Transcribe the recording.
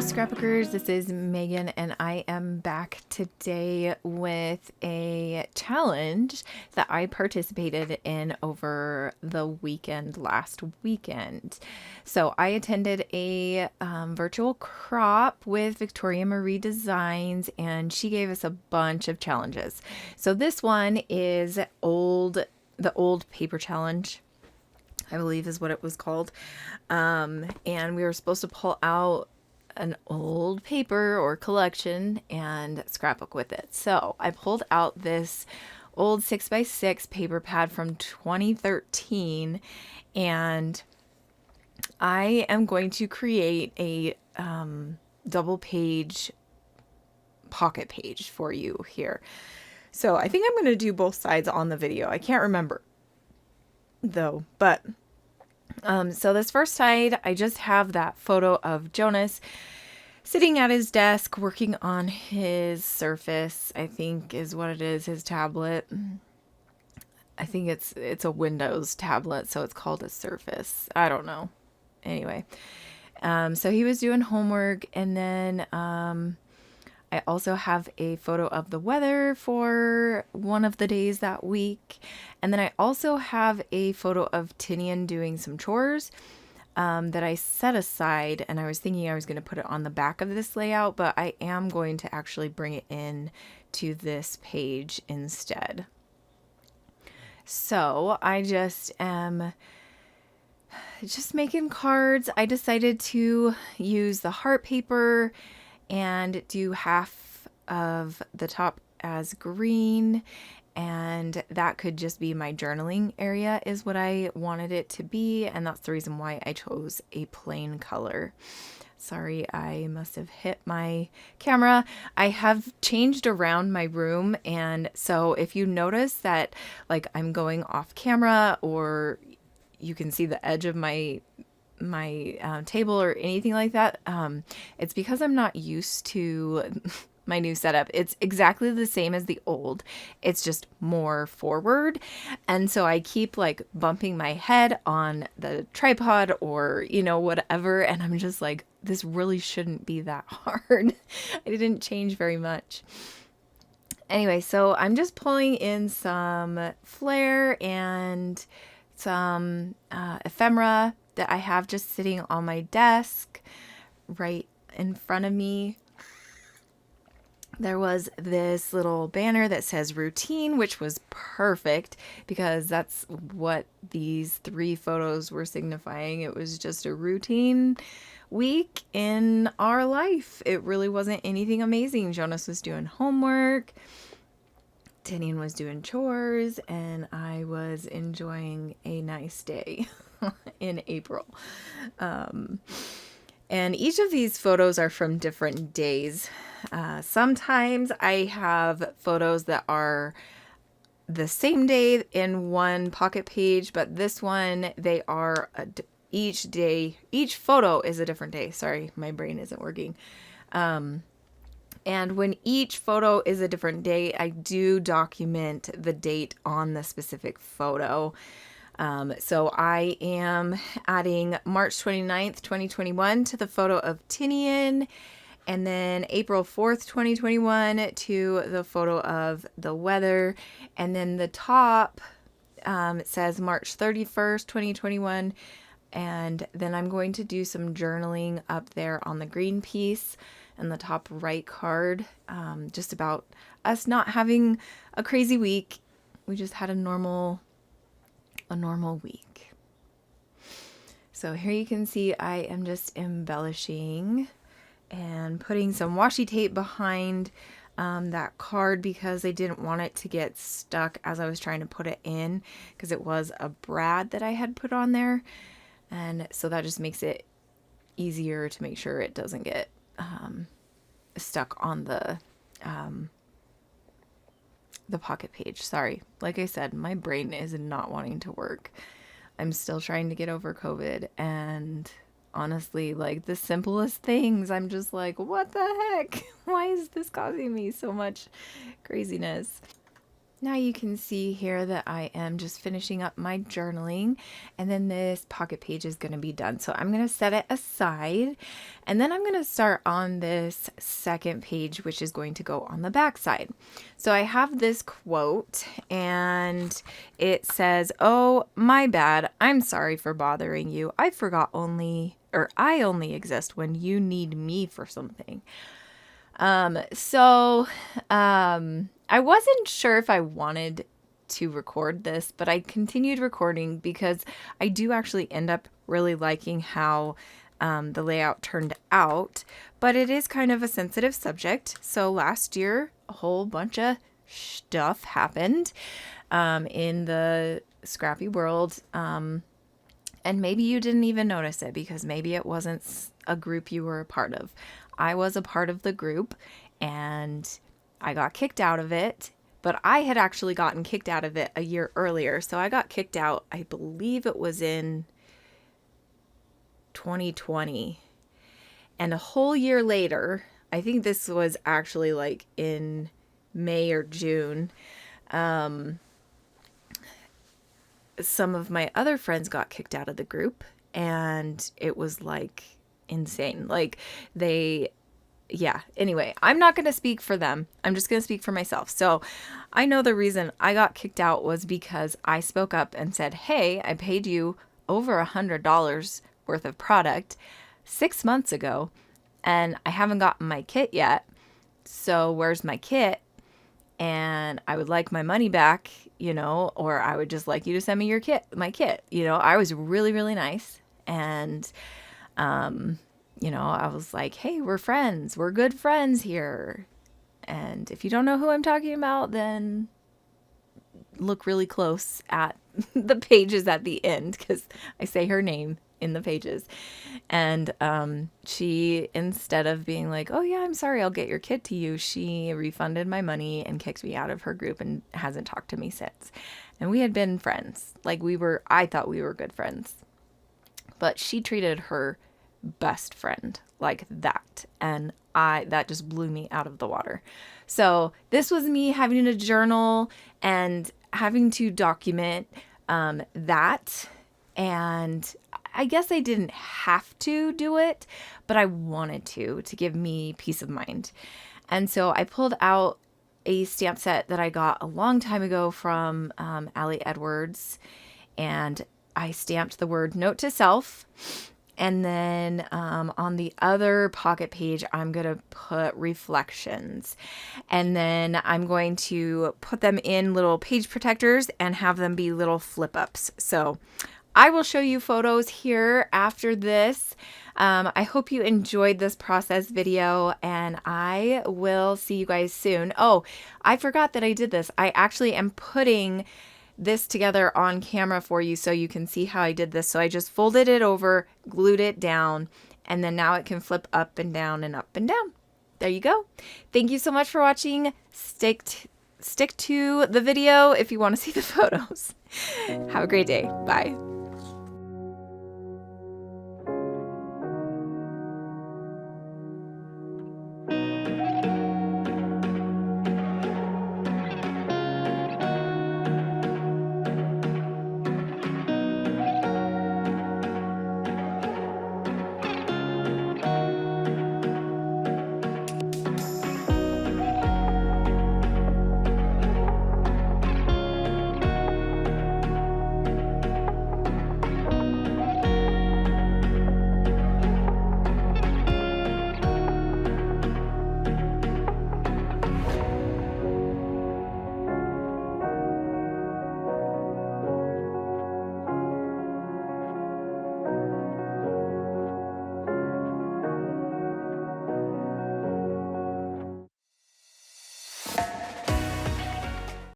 Scrapbookers, this is Megan and I am back today with a challenge that I participated in over the weekend last weekend. So I attended a virtual crop with Victoria Marie Designs and she gave us a bunch of challenges. So this one is the old paper challenge, I believe is what it was called. And we were supposed to pull out an old paper or collection and scrapbook with it. So I pulled out this old 6x6 paper pad from 2013 and I am going to create a double page pocket page for you here. So I think I'm going to do both sides on the video. I can't remember though, but so this first side, I just have that photo of Jonas sitting at his desk working on his Surface, I think is what it is, his tablet. I think it's a Windows tablet, so it's called a Surface. I don't know. Anyway, so he was doing homework, and then I also have a photo of the weather for one of the days that week. And then I also have a photo of Tinian doing some chores that I set aside. And I was thinking I was going to put it on the back of this layout, but I am going to actually bring it in to this page instead. So I just am just making cards. I decided to use the heart paper and do half of the top as green, and that could just be my journaling area is what I wanted it to be, and that's the reason why I chose a plain color. Sorry, I must have hit my camera. I have changed around my room, and so if you notice that like I'm going off camera or you can see the edge of my table or anything like that, it's because I'm not used to my new setup. It's exactly the same as the old. It's just more forward. And so I keep like bumping my head on the tripod or, whatever. And I'm just like, this really shouldn't be that hard. I didn't change very much. Anyway, so I'm just pulling in some flair and some ephemera that I have just sitting on my desk right in front of me. There was this little banner that says routine, which was perfect because that's what these 3 photos were signifying. It was just a routine week in our life. It really wasn't anything amazing. Jonas was doing homework, Tinian was doing chores, and I was enjoying a nice day in April. And each of these photos are from different days. Sometimes I have photos that are the same day in one pocket page, but this one, they are each day, each photo is a different day. Sorry, my brain isn't working. And when each photo is a different day, I do document the date on the specific photo. So I am adding March 29th, 2021 to the photo of Tinian, and then April 4th, 2021 to the photo of the weather. And then the top, it says March 31st, 2021. And then I'm going to do some journaling up there on the green piece and the top right card, just about us not having a crazy week. We just had a normal week. So here you can see I am just embellishing and putting some washi tape behind that card because I didn't want it to get stuck as I was trying to put it in, because it was a brad that I had put on there, and so that just makes it easier to make sure it doesn't get stuck on the pocket page. Sorry. Like I said, my brain is not wanting to work. I'm still trying to get over COVID, and honestly, like the simplest things, I'm just like, what the heck? Why is this causing me so much craziness? Now you can see here that I am just finishing up my journaling, and then this pocket page is going to be done. So I'm going to set it aside, and then I'm going to start on this second page, which is going to go on the back side. So I have this quote, and it says, "Oh, my bad. I'm sorry for bothering you. I only exist when you need me for something." I wasn't sure if I wanted to record this, but I continued recording because I do actually end up really liking how the layout turned out, but it is kind of a sensitive subject. So last year, a whole bunch of stuff happened in the scrappy world, and maybe you didn't even notice it because maybe it wasn't a group you were a part of. I was a part of the group, and I got kicked out of it, but I had actually gotten kicked out of it a year earlier. So I got kicked out, I believe it was in 2020. And a whole year later, I think this was actually like in May or June, some of my other friends got kicked out of the group, and it was like insane. Like anyway, I'm not going to speak for them. I'm just going to speak for myself. So I know the reason I got kicked out was because I spoke up and said, "Hey, I paid you over $100 worth of product 6 months ago, and I haven't gotten my kit yet. So where's my kit? And I would like my money back, or I would just like you to send me my kit." I was really, really nice. And, I was like, "Hey, we're friends. We're good friends here. And if you don't know who I'm talking about, then look really close at the pages at the end, because I say her name in the pages." And she, instead of being like, "Oh yeah, I'm sorry, I'll get your kit to you," she refunded my money and kicked me out of her group and hasn't talked to me since. And we had been friends. I thought we were good friends. But she treated her best friend like that, and that just blew me out of the water. So this was me having to journal and having to document that, and I guess I didn't have to do it, but I wanted to give me peace of mind. And so I pulled out a stamp set that I got a long time ago from Allie Edwards, and I stamped the word "Note to Self." And then on the other pocket page, I'm going to put reflections. And then I'm going to put them in little page protectors and have them be little flip ups. So I will show you photos here after this. I hope you enjoyed this process video, and I will see you guys soon. Oh, I forgot that I did this. I actually am putting this together on camera for you so you can see how I did this. So I just folded it over, glued it down, and then now it can flip up and down and up and down. There you go. Thank you so much for watching. Stick to the video if you want to see the photos. Have a great day. Bye.